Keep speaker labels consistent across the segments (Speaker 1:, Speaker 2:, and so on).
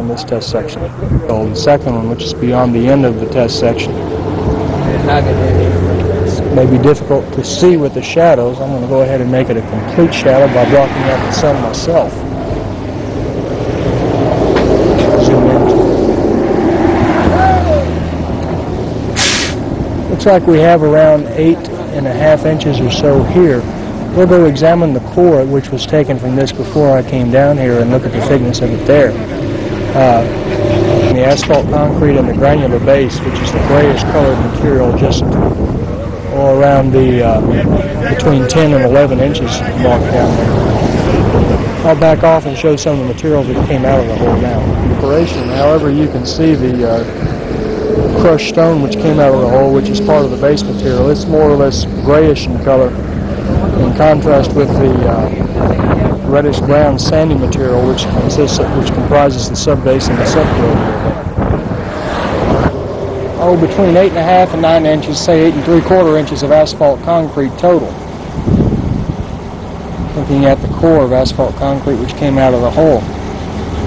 Speaker 1: in this test section. So the second one, which is beyond the end of the test section. It may be difficult to see with the shadows. I'm going to go ahead and make it a complete shadow by blocking out the sun myself. Zoom in. Looks like we have around 8.5 inches or so here. We'll go examine the core, which was taken from this before I came down here, and look at the thickness of it there. The asphalt concrete and the granular base, which is the grayish colored material, just all around the between 10 and 11 inches marked down there. I'll back off and show some of the materials that came out of the hole now. Preparation, however, you can see the crushed stone which came out of the hole, which is part of the base material. It's more or less grayish in color, in contrast with the reddish-brown sandy material, which comprises the subbase and the subfill. Oh, between 8.5 and 9 inches, say 8 3/4 inches of asphalt concrete total. Looking at the core of asphalt concrete which came out of the hole,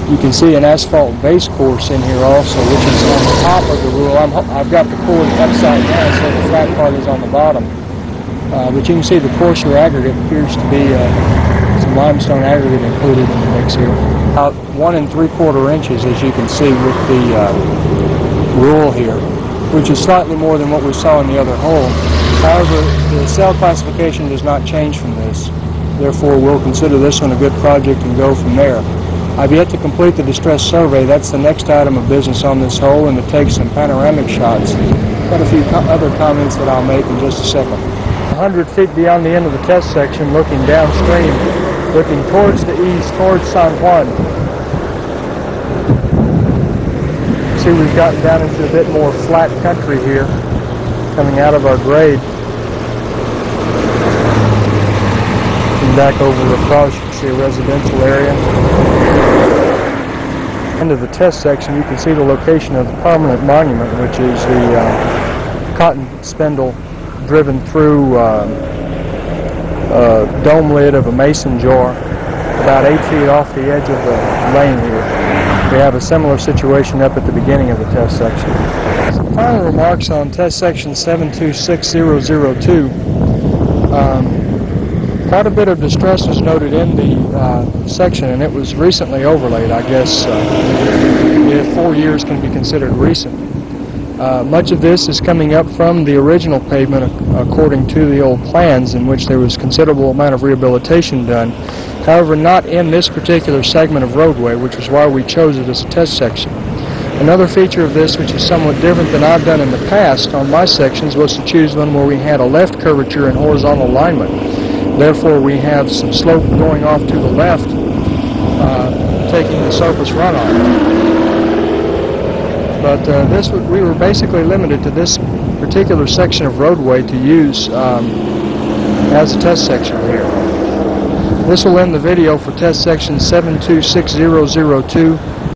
Speaker 1: you can see an asphalt base course in here also, which is on the top of the rule. I've got the core upside down, so the flat part is on the bottom. But you can see the coarser aggregate appears to be some limestone aggregate included in the mix here. About 1 3/4 inches, as you can see with the rule here, which is slightly more than what we saw in the other hole. However, the cell classification does not change from this. Therefore, we'll consider this one a good project and go from there. I've yet to complete the distress survey. That's the next item of business on this hole, and to take some panoramic shots. Got a few other comments that I'll make in just a second. 100 feet beyond the end of the test section, looking downstream, looking towards the east, towards San Juan. See, we've gotten down into a bit more flat country here, coming out of our grade. And back over across, you can see a residential area. End of the test section, you can see the location of the permanent monument, which is the cotton spindle driven through a dome lid of a mason jar about 8 feet off the edge of the lane here. We have a similar situation up at the beginning of the test section. Some final remarks on test section 726002. Quite a bit of distress was noted in the section, and it was recently overlaid, I guess. If 4 years can be considered recent. Much of this is coming up from the original pavement according to the old plans, in which there was considerable amount of rehabilitation done. However, not in this particular segment of roadway, which is why we chose it as a test section. Another feature of this, which is somewhat different than I've done in the past on my sections, was to choose one where we had a left curvature and horizontal alignment. Therefore, we have some slope going off to the left, taking the surface runoff. But we were basically limited to this particular section of roadway to use as a test section here. This will end the video for test section 726002.